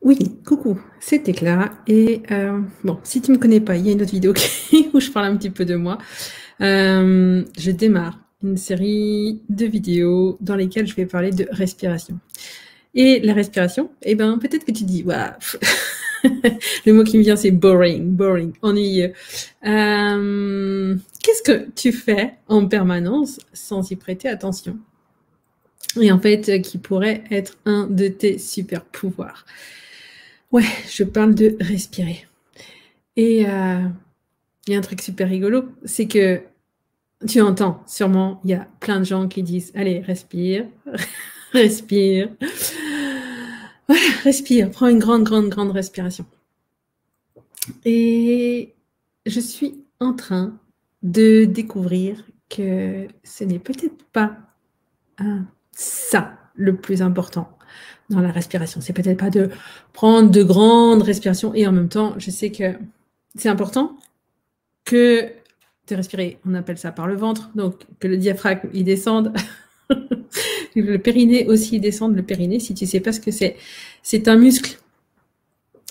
Oui, coucou, c'était Clara. Et bon, si tu ne me connais pas, il y a une autre vidéo où je parle un petit peu de moi. Je démarre une série de vidéos dans lesquelles je vais parler de respiration. Et la respiration, eh ben, peut-être que tu dis, waouh, le mot qui me vient, c'est boring, boring, ennuyeux. Qu'est-ce que tu fais en permanence sans y prêter attention? Et en fait, qui pourrait être un de tes super pouvoirs. Ouais, je parle de respirer. Et il y a un truc super rigolo, c'est que tu entends sûrement, il y a plein de gens qui disent, allez, respire, respire, voilà, respire, prends une grande, grande, grande respiration. Et je suis en train de découvrir que ce n'est peut-être pas ça le plus important dans la respiration. C'est peut-être pas de prendre de grandes respirations et en même temps, je sais que c'est important que de respirer, on appelle ça par le ventre, donc que le diaphragme il descende, le périnée aussi descende. Le périnée, si tu ne sais pas ce que c'est un muscle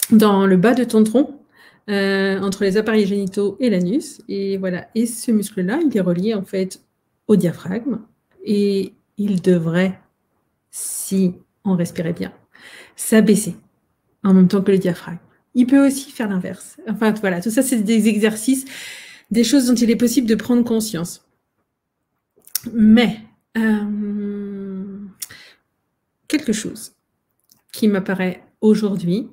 dans le bas de ton tronc, entre les appareils génitaux et l'anus, et voilà. Et ce muscle-là, il est relié en fait au diaphragme, et il devrait, si on respirait bien, s'abaisser en même temps que le diaphragme. Il peut aussi faire l'inverse. Enfin voilà, tout ça c'est des exercices, des choses dont il est possible de prendre conscience. Mais quelque chose qui m'apparaît aujourd'hui,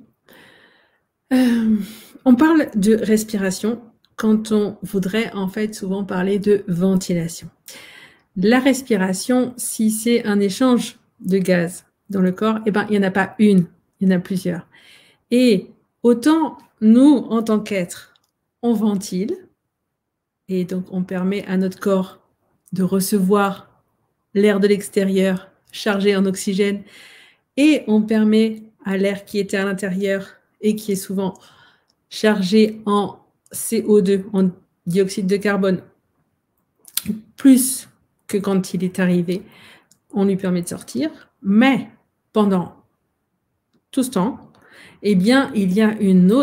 on parle de respiration quand on voudrait en fait souvent parler de ventilation. La respiration, si c'est un échange de gaz dans le corps, eh ben, il n'y en a pas une, il y en a plusieurs. Et autant nous, en tant qu'êtres, on ventile, et donc on permet à notre corps de recevoir l'air de l'extérieur chargé en oxygène, et on permet à l'air qui était à l'intérieur et qui est souvent chargé en CO2, en dioxyde de carbone, plus que quand il est arrivé, on lui permet de sortir. Mais pendant tout ce temps, eh bien, il y a une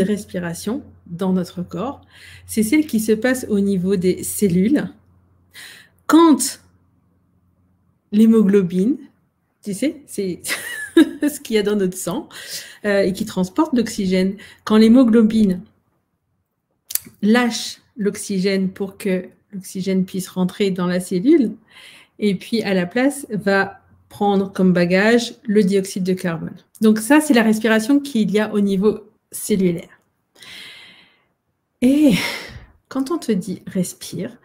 respiration dans notre corps. C'est celle qui se passe au niveau des cellules. Quand l'hémoglobine, tu sais, c'est ce qu'il y a dans notre sang et qui transporte l'oxygène. Quand l'hémoglobine lâche l'oxygène pour que l'oxygène puisse rentrer dans la cellule, et puis à la place va prendre comme bagage le dioxyde de carbone. Donc ça, c'est la respiration qu'il y a au niveau cellulaire. Et quand on te dit respire,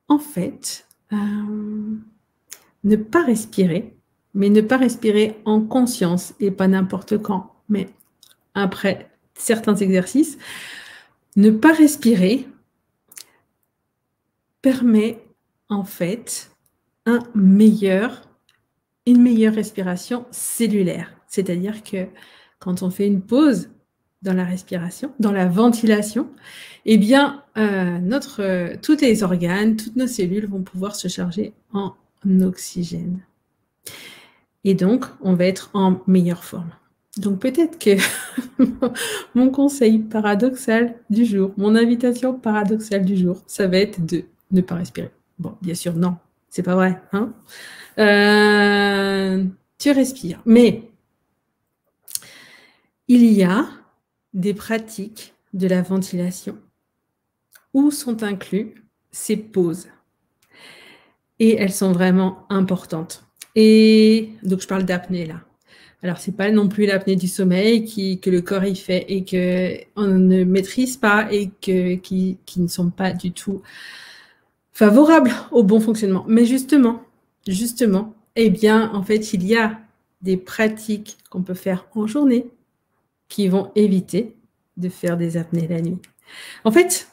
en fait, ne pas respirer, mais ne pas respirer en conscience et pas n'importe quand, mais après certains exercices, ne pas respirer permet en fait une meilleure respiration cellulaire. C'est-à-dire que quand on fait une pause dans la respiration, dans la ventilation, eh bien, tous les organes, toutes nos cellules vont pouvoir se charger en oxygène. Et donc, on va être en meilleure forme. Donc, peut-être que mon conseil paradoxal du jour, mon invitation paradoxale du jour, ça va être de ne pas respirer. Bon, bien sûr, non, c'est pas vrai, hein. Tu respires, mais il y a des pratiques de la ventilation où sont inclus ces pauses. Et elles sont vraiment importantes. Et donc, je parle d'apnée là. Alors, c'est pas non plus l'apnée du sommeil que le corps y fait et qu'on ne maîtrise pas et qui ne sont pas du tout favorables au bon fonctionnement. Mais justement, eh bien, en fait, il y a des pratiques qu'on peut faire en journée qui vont éviter de faire des apnées la nuit. En fait,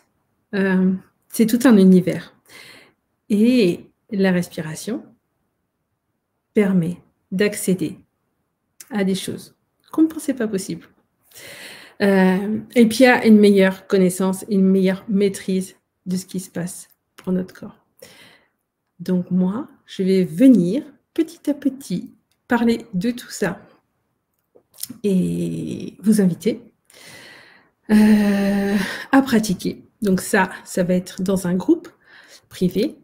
c'est tout un univers. Et la respiration permet d'accéder à des choses qu'on ne pensait pas possibles. Et puis, il y a une meilleure connaissance, une meilleure maîtrise de ce qui se passe pour notre corps. Donc, moi, je vais venir petit à petit parler de tout ça et vous inviter à pratiquer. Donc ça va être dans un groupe privé.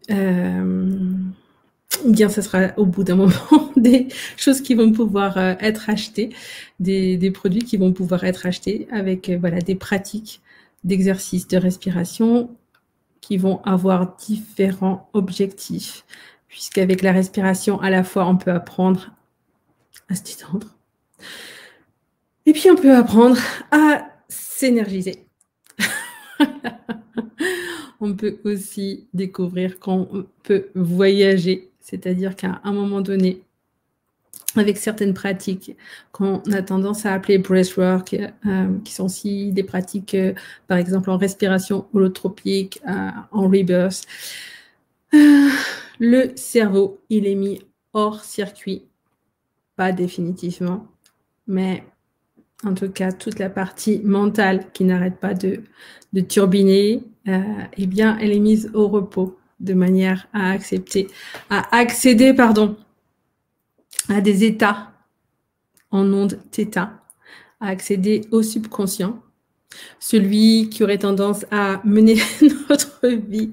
Ou bien ça sera au bout d'un moment des choses qui vont pouvoir être achetées, des produits qui vont pouvoir être achetés avec voilà, des pratiques d'exercice de respiration qui vont avoir différents objectifs. Puisqu'avec la respiration, à la fois, on peut apprendre à se détendre. Et puis, on peut apprendre à s'énergiser. On peut aussi découvrir qu'on peut voyager. C'est-à-dire qu'à un moment donné, avec certaines pratiques qu'on a tendance à appeler breathwork, qui sont aussi des pratiques, par exemple, en respiration holotropique, en rebirth. Le cerveau, il est mis hors circuit. Pas définitivement, mais en tout cas, toute la partie mentale qui n'arrête pas de turbiner, eh bien, elle est mise au repos de manière à accéder, à des états en onde θ, à accéder au subconscient, celui qui aurait tendance à mener notre vie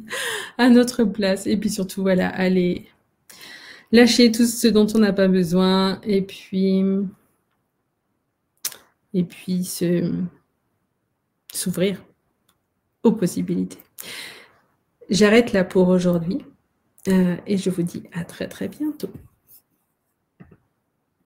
à notre place, et puis surtout, voilà, aller lâcher tout ce dont on n'a pas besoin, et puis s'ouvrir aux possibilités. J'arrête là pour aujourd'hui, et je vous dis à très très bientôt.